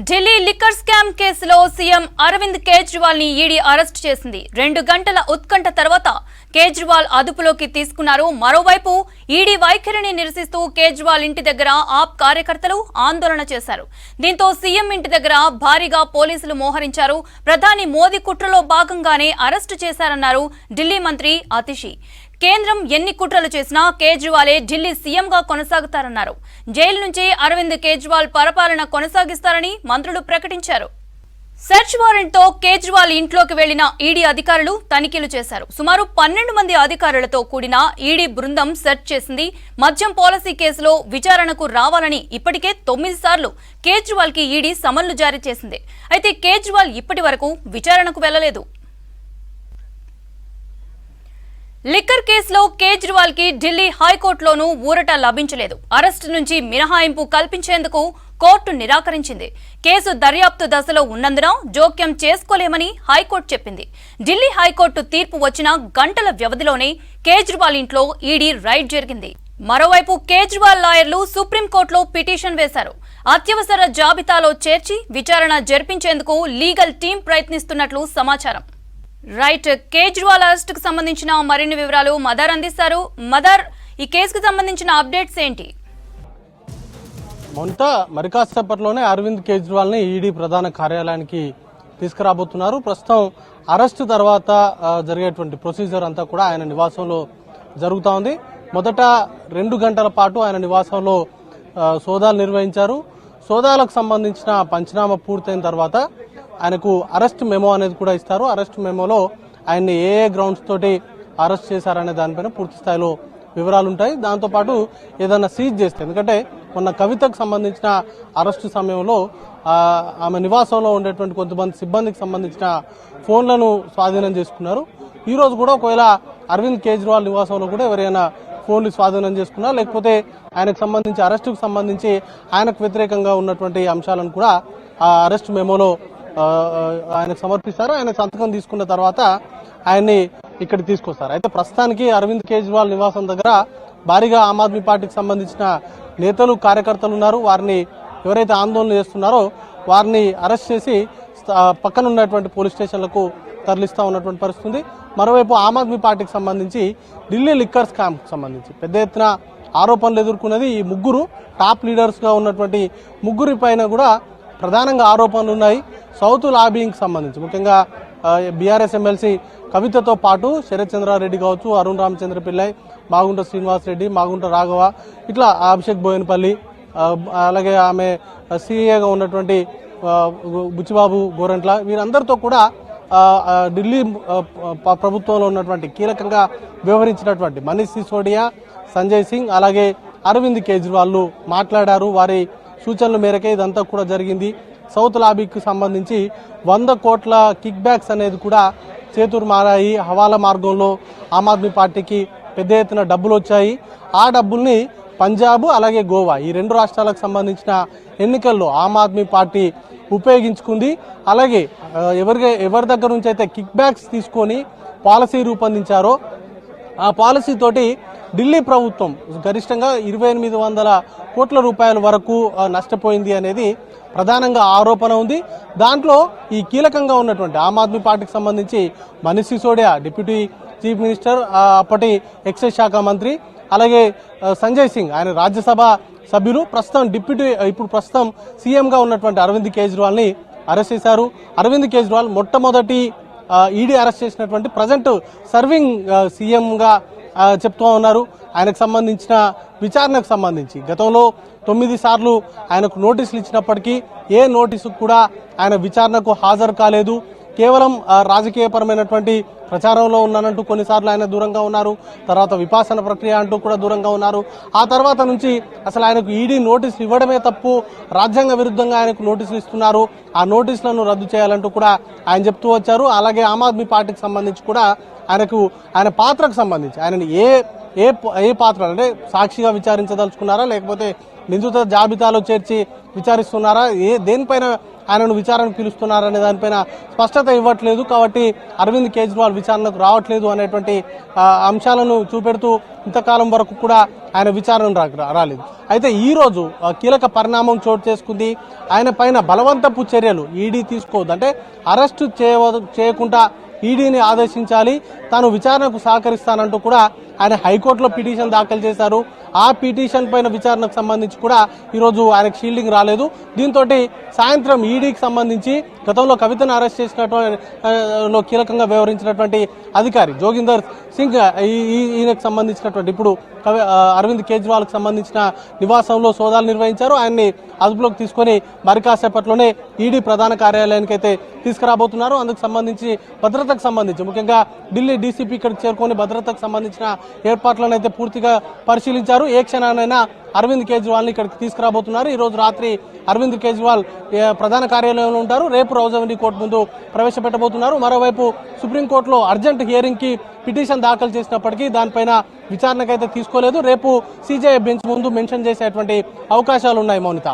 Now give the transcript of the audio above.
Delhi liquor scam కేసులో CM Arvind Kejriwal ని ED arrest చేసింది. 2 గంటల ఉత్కంఠ తర్వాత కేజ్రీవాల్ అదుపులోకి తీసుకున్నారు. మరోవైపు ఈడీ వైఖరిని నిరసిస్తూ కేజ్రీవాల్ ఇంటి దగ్గర ఆప్ కార్యకర్తలు ఆందోళన చేశారు. దీంతో సీఎం ఇంటి దగ్గర భారీగా పోలీసులు మోహరించారు. ప్రధాని మోదీ కుట్రలో భాగంగానే అరెస్టు చేశారన్నారు ఢిల్లీ మంత్రి అతిషి. కేంద్రం ఎన్ని కుట్రలు చేసినా కేజ్రీవాలే ఢిల్లీ సీఎంగా కొనసాగుతారన్నారు. జైలు నుంచి అరవింద్ కేజ్రీవాల్ పరిపాలన కొనసాగిస్తారని మంత్రులు ప్రకటించారు. సెర్చ్ వారెంట్ తో కేజ్రీవాల్ ఇంట్లోకి వెళ్లిన ఈడీ అధికారులు తనిఖీలు చేశారు. సుమారు 12 మంది అధికారులతో కూడిన ఈడీ బృందం సెర్చ్ చేసింది. మద్యం పాలసీ కేసులో విచారణకు రావాలని ఇప్పటికే 9 సార్లు కేజ్రీవాల్ కి ఈడీ సమన్లు జారీ చేసింది. అయితే కేజ్రీవాల్ ఇప్పటి వరకు విచారణకు వెళ్లలేదు. లిక్కర్ కేసులో కేజ్రీవాల్ కి ఢిల్లీ హైకోర్టులోనూ ఊరట లభించలేదు. అరెస్టు నుంచి మినహాయింపు కల్పించేందుకు కోర్టు నిరాకరించింది. కేసు దర్యాప్తు దశలో ఉన్నందున జోక్యం చేసుకోలేమని హైకోర్టు చెప్పింది. ఢిల్లీ హైకోర్టు తీర్పు వచ్చిన గంటల వ్యవధిలోనే కేజ్రీవాల్ ఇంట్లో ఈడీ రైడ్ జరిగింది. మరోవైపు కేజ్రీవాల్ లాయర్లు సుప్రీంకోర్టులో పిటిషన్ వేశారు. అత్యవసర జాబితాలో చేర్చి విచారణ జరిపించేందుకు లీగల్ టీం ప్రయత్నిస్తున్నట్లు సమాచారం. రైట్, కేజ్రీవాల్ అరెస్ట్ కు సంబంధించిన మరిన్ని వివరాలు మదర్ అందిస్తారు. మదర్, ఈ కేసుకు సంబంధించిన అప్డేట్స్ ఏంటి? మరి కాసేపట్లోనే అరవింద్ కేజ్రీవాల్ ని ఈడీ ప్రధాన కార్యాలయానికి తీసుకురాబోతున్నారు. ప్రస్తుతం అరెస్టు తర్వాత జరిగేటువంటి ప్రొసీజర్ అంతా కూడా ఆయన నివాసంలో జరుగుతా ఉంది. మొదట 2 గంటల పాటు ఆయన నివాసంలో సోదాలు నిర్వహించారు. సోదాలకు సంబంధించిన పంచనామా పూర్తయిన తర్వాత ఆయనకు అరెస్ట్ మెమో అనేది కూడా ఇస్తారు. అరెస్ట్ మెమోలో ఆయన్ని ఏ గ్రౌండ్స్ తోటి అరెస్ట్ చేశారనే దానిపైన పూర్తి స్థాయిలో వివరాలు ఉంటాయి. దాంతోపాటు ఏదైనా సీజ్ చేస్తే, ఎందుకంటే మొన్న కవితకు సంబంధించిన అరెస్టు సమయంలో ఆమె నివాసంలో ఉండేటువంటి కొంతమంది సిబ్బందికి సంబంధించిన ఫోన్లను స్వాధీనం చేసుకున్నారు. ఈ రోజు కూడా ఒకవేళ అరవింద్ కేజ్రీవాల్ నివాసంలో కూడా ఎవరైనా ఫోన్లు స్వాధీనం చేసుకున్నా, లేకపోతే ఆయనకు సంబంధించి అరెస్టుకు సంబంధించి ఆయనకు వ్యతిరేకంగా ఉన్నటువంటి అంశాలను కూడా ఆ అరెస్ట్ మెమోలో ఆయనకు సమర్పిస్తారు. ఆయన సంతకం తీసుకున్న తర్వాత ఆయన్ని ఇక్కడికి తీసుకొస్తారు. అయితే ప్రస్తుతానికి అరవింద్ కేజ్రీవాల్ నివాసం దగ్గర భారీగా ఆమ్ ఆద్మీ పార్టీకి సంబంధించిన నేతలు, కార్యకర్తలు ఉన్నారు. వారిని ఎవరైతే ఆందోళన చేస్తున్నారో వారిని అరెస్ట్ చేసి పక్కన ఉన్నటువంటి పోలీస్ స్టేషన్లకు తరలిస్తా ఉన్నటువంటి పరిస్థితి. మరోవైపు ఆమ్ ఆద్మీ పార్టీకి సంబంధించి ఢిల్లీ లిక్కర్ స్కామ్ సంబంధించి పెద్ద ఎత్తున ఆరోపణలు ఎదుర్కొన్నది ఈ ముగ్గురు టాప్ లీడర్స్ గా ఉన్నటువంటి ముగ్గురి పైన కూడా ప్రధానంగా ఆరోపణలు ఉన్నాయి. సౌత్ లాబింగ్ సంబంధించి ముఖ్యంగా బీఆర్ఎస్ ఎమ్మెల్సీ కవితతో పాటు శరత్ చంద్రారెడ్డి కావచ్చు, అరుణ్ రామచంద్ర పిల్లై, మాగుంట శ్రీనివాస్ రెడ్డి, మాగుంట రాఘవ, ఇట్లా అభిషేక్ బోయనపల్లి, అలాగే ఆమె సీఏగా ఉన్నటువంటి బుచ్చిబాబు గోరంట్ల, వీరందరితో కూడా ఢిల్లీ ప్రభుత్వంలో ఉన్నటువంటి కీలకంగా వ్యవహరించినటువంటి మనీష్ సిసోడియా, సంజయ్ సింగ్, అలాగే అరవింద్ కేజ్రీవాల్ మాట్లాడారు. వారి సూచనల మేరకే ఇదంతా కూడా జరిగింది. సౌత్ లాబీకి సంబంధించి 100 కోట్ల కిక్ బ్యాక్స్ అనేది కూడా చేతురు మారాయి. హవాలా మార్గంలో ఆమ్ ఆద్మీ పార్టీకి పెద్ద ఎత్తున డబ్బులు వచ్చాయి. ఆ డబ్బుల్ని పంజాబ్ అలాగే గోవా ఈ 2 రాష్ట్రాలకు సంబంధించిన ఎన్నికల్లో ఆమ్ ఆద్మీ పార్టీ ఉపయోగించుకుంది. అలాగే ఎవరి దగ్గర నుంచి అయితే కిక్ బ్యాక్స్ తీసుకొని పాలసీ రూపొందించారో ఆ పాలసీ తోటి ఢిల్లీ ప్రభుత్వం గరిష్టంగా 2800 కోట్ల రూపాయల వరకు నష్టపోయింది అనేది ప్రధానంగా ఆరోపణ ఉంది. దాంట్లో ఈ కీలకంగా ఉన్నటువంటి ఆమ్ ఆద్మీ పార్టీకి సంబంధించి Manish Sisodia deputy chief minister, అప్పటి ఎక్సైజ్ శాఖ మంత్రి, అలాగే సంజయ్ సింగ్ ఆయన రాజ్యసభ సభ్యులు, ఇప్పుడు ప్రస్తుతం సీఎంగా ఉన్నటువంటి అరవింద్ కేజ్రీవాల్ ని అరెస్ట్ చేశారు. అరవింద్ కేజ్రీవాల్ మొట్టమొదటి ఈడీ అరెస్ట్ చేసినటువంటి ప్రజెంట్ సర్వింగ్ సీఎంగా చెప్తూ ఉన్నారు. ఆయనకు సంబంధించిన విచారణకు సంబంధించి గతంలో 9 సార్లు ఆయనకు నోటీసులు ఇచ్చినప్పటికీ ఏ నోటీసు కూడా ఆయన విచారణకు హాజరు కాలేదు. కేవలం రాజకీయపరమైనటువంటి ప్రచారంలో ఉన్నానంటూ కొన్నిసార్లు ఆయన దూరంగా ఉన్నారు. తర్వాత విపాసన ప్రక్రియ అంటూ కూడా దూరంగా ఉన్నారు. ఆ తర్వాత నుంచి అసలు ఆయనకు ఈడీ నోటీసులు ఇవ్వడమే తప్పు, రాజ్యాంగ విరుద్ధంగా ఆయనకు నోటీసులు ఇస్తున్నారు, ఆ నోటీసులను రద్దు చేయాలంటూ కూడా ఆయన చెప్తూ వచ్చారు. అలాగే ఆమ్ ఆద్మీ పార్టీకి సంబంధించి కూడా ఆయన పాత్రకు సంబంధించి ఆయనని ఏ పాత్ర అంటే సాక్షిగా విచారించదలుచుకున్నారా, లేకపోతే నిందితుల జాబితాలో చేర్చి విచారిస్తున్నారా, దేనిపైన ఆయనను విచారణకు పిలుస్తున్నారనే దానిపైన స్పష్టత ఇవ్వట్లేదు. కాబట్టి అరవింద్ కేజ్రీవాల్ విచారణకు రావట్లేదు అనేటువంటి అంశాలను చూపెడుతూ ఇంతకాలం వరకు కూడా ఆయన విచారణ రాలేదు. అయితే ఈ రోజు కీలక పరిణామం చోటు చేసుకుంది. ఆయన పైన బలవంతపు చర్యలు ఈడీ తీసుకోవద్దు, అంటే అరెస్టు చేయకుండా ఈడీని ఆదేశించాలి, తాను విచారణకు సహకరిస్తానంటూ కూడా ఆయన హైకోర్టులో పిటిషన్ దాఖలు చేశారు. ఆ పిటిషన్ పైన విచారణకు సంబంధించి కూడా ఈరోజు ఆయనకు షీల్డింగ్ రాలేదు. దీంతో సాయంత్రం ఈడీకి సంబంధించి గతంలో కవితను అరెస్ట్ చేసినటువంటి కీలకంగా వ్యవహరించినటువంటి అధికారి జోగిందర్ సింగ్ ఈయనకు సంబంధించినటువంటి ఇప్పుడు అరవింద్ కేజ్రీవాల్కి సంబంధించిన నివాసంలో సోదాలు నిర్వహించారు. ఆయన్ని అదుపులోకి తీసుకొని మరి కాసేపట్లోనే ఈడీ ప్రధాన కార్యాలయానికి అయితే తీసుకురాబోతున్నారు. అందుకు సంబంధించి భద్రతకు సంబంధించి ముఖ్యంగా ఢిల్లీ డీసీపీ ఇక్కడికి చేరుకొని భద్రతకు సంబంధించిన ఏర్పాట్లను అయితే పూర్తిగా పరిశీలించారు. ఏ క్షణానైనా అరవింద్ కేజ్రీవాల్ని ఇక్కడికి తీసుకురాబోతున్నారు. ఈ రోజు రాత్రి అరవింద్ కేజ్రీవాల్ ప్రధాన కార్యాలయంలో ఉంటారు. రేపు రౌజవెండి కోర్టు ముందు ప్రవేశపెట్టబోతున్నారు. మరోవైపు సుప్రీంకోర్టులో అర్జెంట్ హియరింగ్ కి పిటిషన్ దాఖలు చేసినప్పటికీ దానిపైన విచారణకైతే తీసుకోలేదు. రేపు సీజేఐ బెంచ్ ముందు మెన్షన్ చేసేటువంటి అవకాశాలు ఉన్నాయి. మౌనిత.